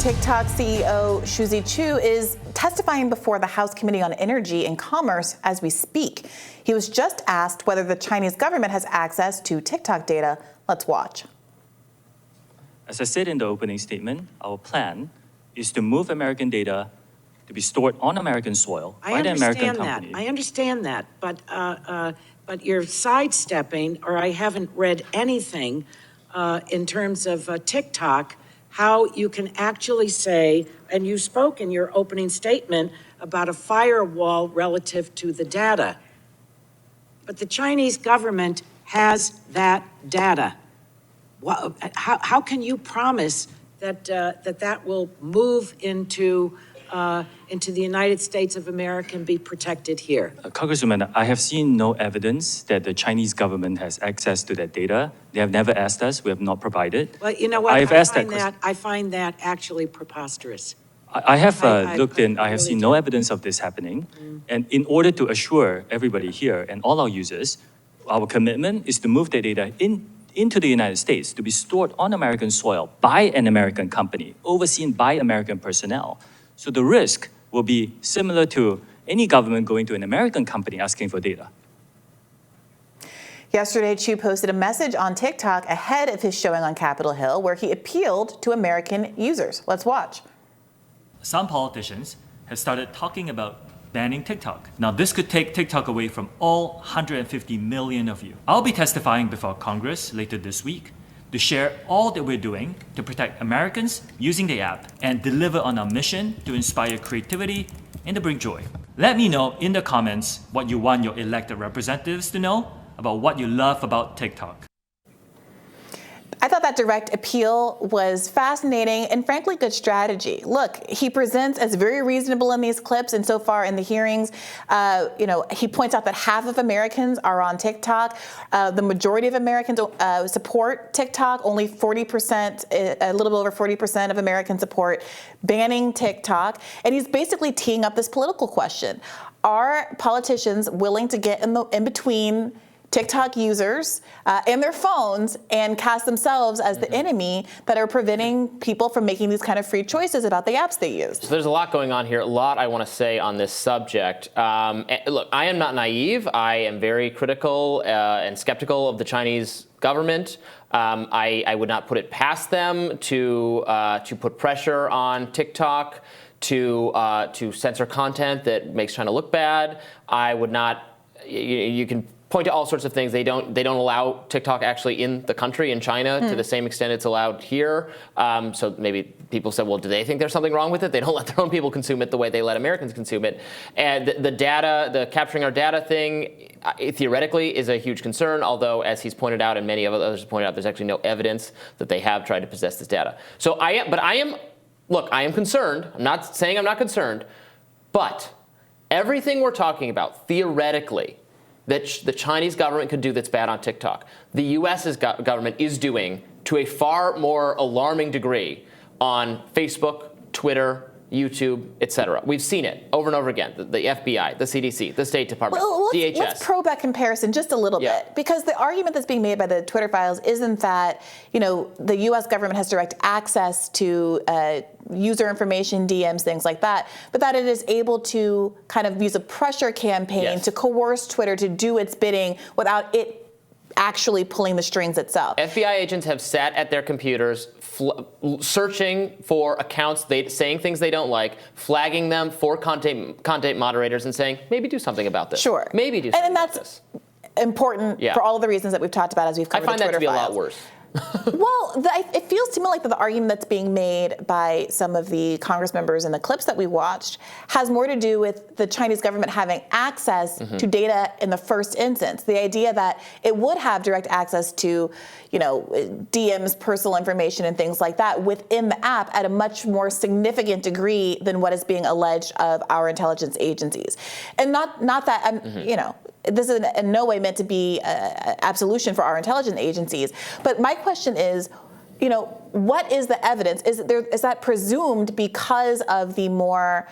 TikTok CEO Shuzi Chu is testifying before the House Committee on Energy and Commerce as we speak. He was just asked whether the Chinese government has access to TikTok data. Let's watch. As I said in the opening statement, our plan is to move American data to be stored on American soil by the American company. I understand that, but you're sidestepping, or I haven't read anything in terms of TikTok, how you can actually say, and you spoke in your opening statement about a firewall relative to the data. But the Chinese government has that data. How can you promise that that will move into the United States of America and be protected here? Congresswoman, I have seen no evidence that the Chinese government has access to that data. They have never asked us. We have not provided. Well, you know what? I find that actually preposterous. I have looked in. I have seen no evidence of this happening. And in order to assure everybody here and all our users, our commitment is to move the data into the United States to be stored on American soil by an American company, overseen by American personnel. So the risk will be similar to any government going to an American company asking for data. Yesterday, Chu posted a message on TikTok ahead of his showing on Capitol Hill where he appealed to American users. Let's watch. Some politicians have started talking about banning TikTok. Now, this could take TikTok away from all 150 million of you. I'll be testifying before Congress later this week to share all that we're doing to protect Americans using the app and deliver on our mission to inspire creativity and to bring joy. Let me know in the comments what you want your elected representatives to know about what you love about TikTok. I thought that direct appeal was fascinating and frankly good strategy. Look, he presents as very reasonable in these clips, and so far in the hearings, he points out that half of Americans are on TikTok. The majority of Americans support TikTok. Only 40%, a little over 40% of Americans support banning TikTok. And he's basically teeing up this political question. Are politicians willing to get in between TikTok users and their phones and cast themselves as the enemy that are preventing people from making these kind of free choices about the apps they use? So there's a lot going on here, a lot I want to say on this subject. Look, I am not naive. I am very critical and skeptical of the Chinese government. I would not put it past them to put pressure on TikTok to censor content that makes China look bad. I would not. You can point to all sorts of things. They don't allow TikTok actually in the country, in China, to the same extent it's allowed here. So maybe people said, well, do they think there's something wrong with it? They don't let their own people consume it the way they let Americans consume it. And the data, the capturing our data thing, theoretically is a huge concern, although as he's pointed out and many of others have pointed out, there's actually no evidence that they have tried to possess this data. So I am concerned. I'm not saying I'm not concerned, but everything we're talking about theoretically that the Chinese government could do that's bad on TikTok, the U.S.'s government is doing to a far more alarming degree on Facebook, Twitter, YouTube, etc. We've seen it over and over again. The FBI, the CDC, the State Department, DHS. Let's probe that comparison just a little bit, because the argument that's being made by the Twitter files isn't that the U.S. government has direct access to user information, DMs, things like that, but that it is able to kind of use a pressure campaign to coerce Twitter to do its bidding without it actually pulling the strings itself. FBI agents have sat at their computers searching for accounts saying things they don't like, flagging them for content moderators and saying, maybe do something about this. Sure. Maybe do something about this. And that's important for all of the reasons that we've talked about as we've covered the Twitter files. I find that to be a lot worse. Well, it feels to me like the argument that's being made by some of the Congress members in the clips that we watched has more to do with the Chinese government having access to data in the first instance. The idea that it would have direct access to, DMs, personal information, and things like that within the app at a much more significant degree than what is being alleged of our intelligence agencies. And not that this is in no way meant to be absolution for our intelligence agencies. But my question is, what is the evidence? Is that presumed because of the more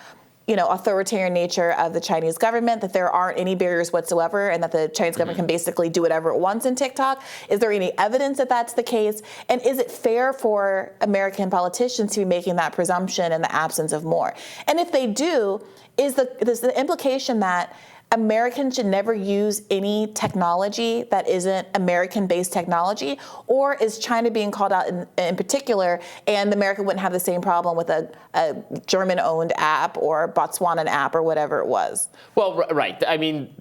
authoritarian nature of the Chinese government, that there aren't any barriers whatsoever, and that the Chinese government can basically do whatever it wants in TikTok? Is there any evidence that that's the case? And is it fair for American politicians to be making that presumption in the absence of more? And if they do, is the implication that Americans should never use any technology that isn't American-based technology? Or is China being called out in particular, and America wouldn't have the same problem with a German-owned app or Botswanan app or whatever it was? Well, right. I mean,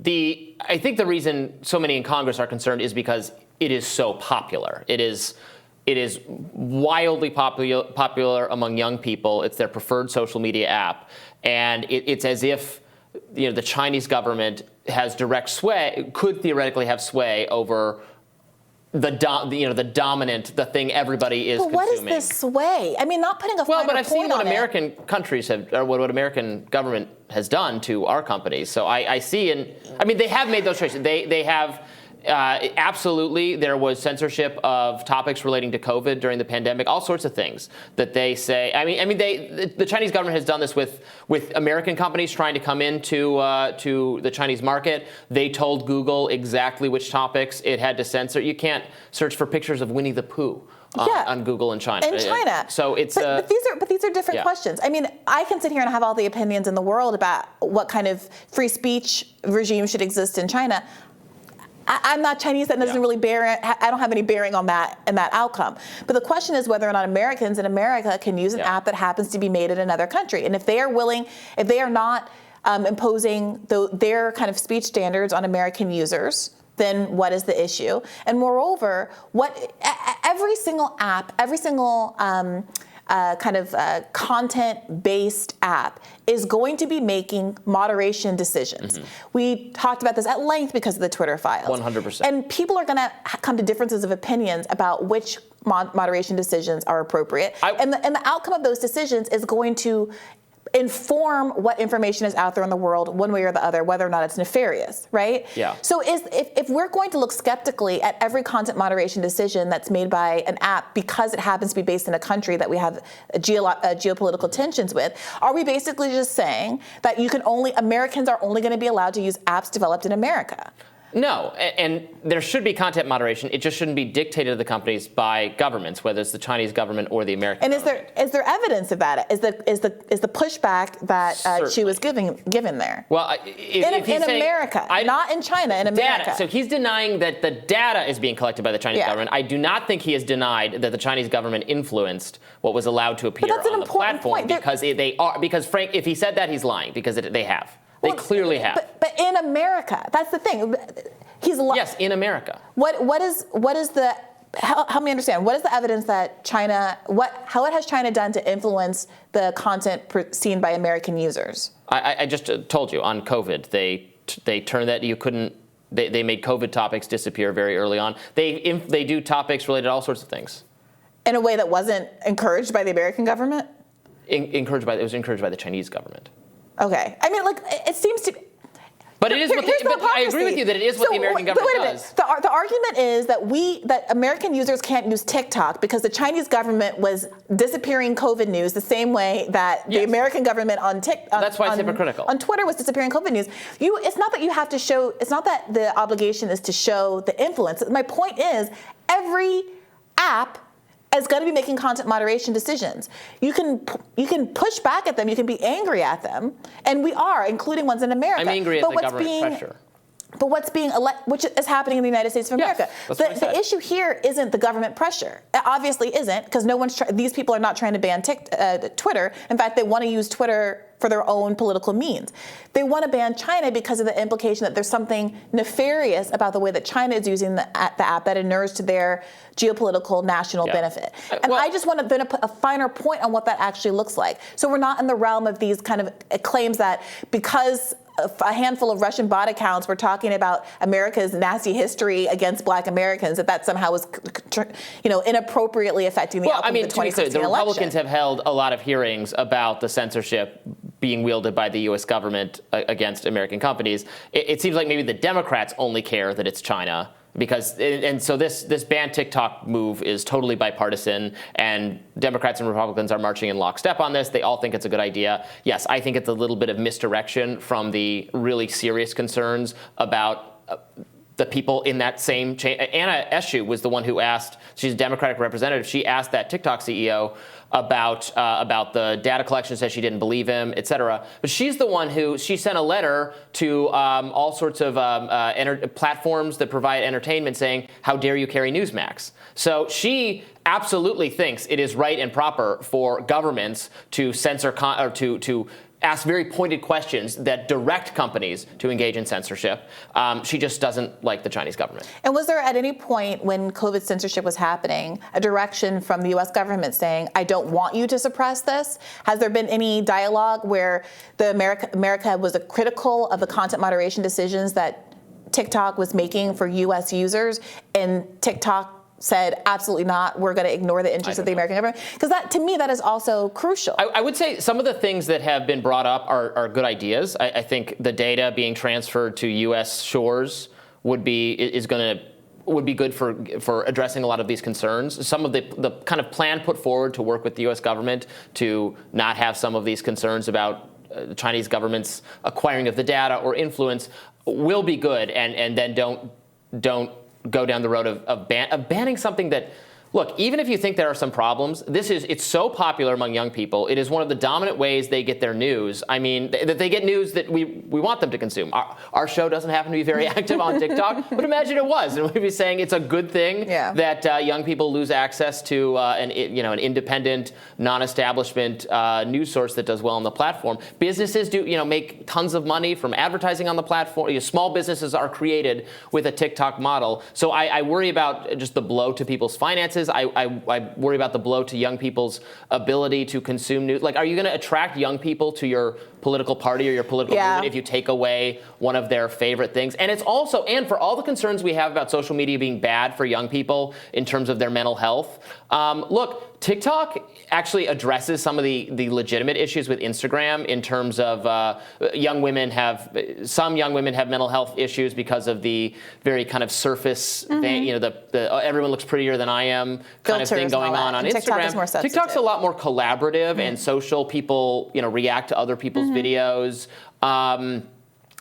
I think the reason so many in Congress are concerned is because it is so popular. It is wildly popular among young people. It's their preferred social media app. And it's as if the Chinese government has direct sway, could theoretically have sway over the thing everybody is consuming. But what is this sway? I mean, not putting a finer point on it. Well, but I've seen what American countries have, or what American government has done to our companies. So I see, and I mean, they have made those choices. They have. Absolutely, there was censorship of topics relating to COVID during the pandemic, all sorts of things that they say. The Chinese government has done this with American companies trying to come into to the Chinese market. They told Google exactly which topics it had to censor. You can't search for pictures of Winnie the Pooh on Google in China. In China. So it's but these are different questions. I mean, I can sit here and have all the opinions in the world about what kind of free speech regime should exist in China. I'm not Chinese. That doesn't really I don't have any bearing on that and that outcome. But the question is whether or not Americans in America can use an app that happens to be made in another country. And if they are willing, if they are not imposing their kind of speech standards on American users, then what is the issue? And moreover, every single app, every single content-based app is going to be making moderation decisions. We talked about this at length because of the Twitter files. 100%. And people are going to come to differences of opinions about which moderation decisions are appropriate. And the outcome of those decisions is going to inform what information is out there in the world one way or the other, whether or not it's nefarious, right? Yeah. So if we're going to look skeptically at every content moderation decision that's made by an app because it happens to be based in a country that we have geopolitical tensions with, are we basically just saying that Americans are only going to be allowed to use apps developed in America? No, and there should be content moderation. It just shouldn't be dictated to the companies by governments, whether it's the Chinese government or the American government. And is there evidence of that? Is the pushback that she was given there? Well, in America, not in China, in America. Data. So he's denying that the data is being collected by the Chinese government. I do not think he has denied that the Chinese government influenced what was allowed to appear on the platform because Frank, if he said that, he's lying because they have. They clearly have. But in America, that's the thing. Yes, in America. What is the? Help me understand. What is the evidence that how has China done to influence the content seen by American users? I just told you on COVID, they turned that you couldn't. They made COVID topics disappear very early on. They do topics related to all sorts of things. In a way that wasn't encouraged by the American government? It was encouraged by the Chinese government. Okay. I mean, it seems to be. But it is but I agree with you that it is what the American government does. The argument is that American users can't use TikTok because the Chinese government was disappearing COVID news the same way that the American government on TikTok. That's why it's hypocritical. On Twitter was disappearing COVID news. It's not that you have to show. It's not that the obligation is to show the influence. My point is every app is going to be making content moderation decisions. You can push back at them. You can be angry at them, and we are, including ones in America. I'm angry at the government pressure. But which is happening in the United States of America. Yes, the issue here isn't the government pressure. It obviously isn't, because these people are not trying to ban Twitter. In fact, they want to use Twitter for their own political means. They want to ban China because of the implication that there's something nefarious about the way that China is using the app that inures to their geopolitical national benefit. And I just want to then put a finer point on what that actually looks like. So we're not in the realm of these kind of claims that because a handful of Russian bot accounts were talking about America's nasty history against Black Americans, that somehow was, inappropriately affecting the outcome of the 2016 election. The Republicans have held a lot of hearings about the censorship being wielded by the U.S. government against American companies. It seems like maybe the Democrats only care that it's China. Because, and so this ban TikTok move is totally bipartisan, and Democrats and Republicans are marching in lockstep on this. They all think it's a good idea. Yes, I think it's a little bit of misdirection from the really serious concerns about the people in that same chain. Anna Eshoo was the one who asked, she's a Democratic representative, she asked that TikTok CEO about the data collection, said she didn't believe him, et cetera. But she's the one who, she sent a letter to all sorts of platforms that provide entertainment saying, how dare you carry Newsmax? So she absolutely thinks it is right and proper for governments to censor, or to ask very pointed questions that direct companies to engage in censorship. She just doesn't like the Chinese government. And was there at any point when COVID censorship was happening a direction from the U.S. government saying, I don't want you to suppress this? Has there been any dialogue where the America was critical of the content moderation decisions that TikTok was making for U.S. users, and TikTok said, absolutely not, we're going to ignore the interests of the American government? Because that, to me, that is also crucial. I would say some of the things that have been brought up are good ideas. I think the data being transferred to U.S. shores would be good for addressing a lot of these concerns. Some of the kind of plan put forward to work with the U.S. government to not have some of these concerns about the Chinese government's acquiring of the data or influence will be good, and then don't go down the road of banning something that, look, even if you think there are some problems, it's so popular among young people. It is one of the dominant ways they get their news. I mean, that they get news that we want them to consume. Our show doesn't happen to be very active on TikTok, but imagine it was, and we'd be saying it's a good thing that young people lose access to an independent, non-establishment news source that does well on the platform. Businesses do make tons of money from advertising on the platform. Small businesses are created with a TikTok model. So I worry about just the blow to people's finances. I worry about the blow to young people's ability to consume news. Like, are you going to attract young people to your political party or your political movement if you take away one of their favorite things? And it's also, and for all the concerns we have about social media being bad for young people in terms of their mental health, look, TikTok actually addresses some of the legitimate issues with Instagram in terms of some young women have mental health issues because of the very kind of surface, everyone looks prettier than I am kind of thing going on Instagram. TikTok is more sensitive. TikTok's a lot more collaborative and social. People react to other people's videos.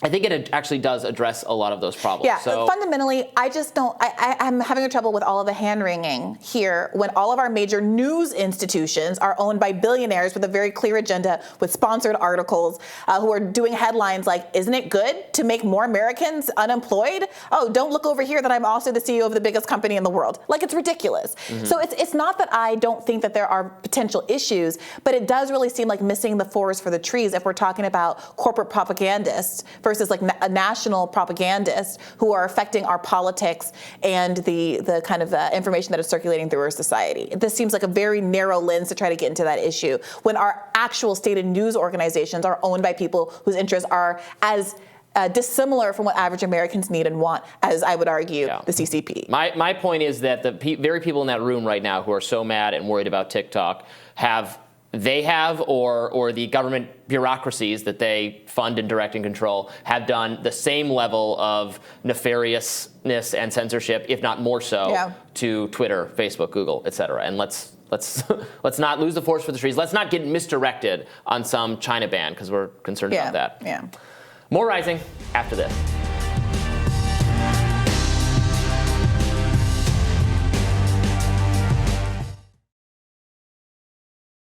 I think it actually does address a lot of those problems. Yeah, so fundamentally, I just don't, I'm having trouble with all of the hand-wringing here when all of our major news institutions are owned by billionaires with a very clear agenda with sponsored articles who are doing headlines like, isn't it good to make more Americans unemployed? Oh, don't look over here that I'm also the CEO of the biggest company in the world. Like, it's ridiculous. So it's not that I don't think that there are potential issues, but it does really seem like missing the forest for the trees if we're talking about corporate propagandists versus like national propagandists who are affecting our politics and the kind of information that is circulating through our society. This seems like a very narrow lens to try to get into that issue when our actual stated news organizations are owned by people whose interests are as dissimilar from what average Americans need and want, as I would argue, the CCP. My point is that the very people in that room right now who are so mad and worried about TikTok or the government bureaucracies that they fund and direct and control have done the same level of nefariousness and censorship, if not more so, to Twitter, Facebook, Google, et cetera. And let's not lose the forest for the trees. Let's not get misdirected on some China ban because we're concerned about that. More Rising after this.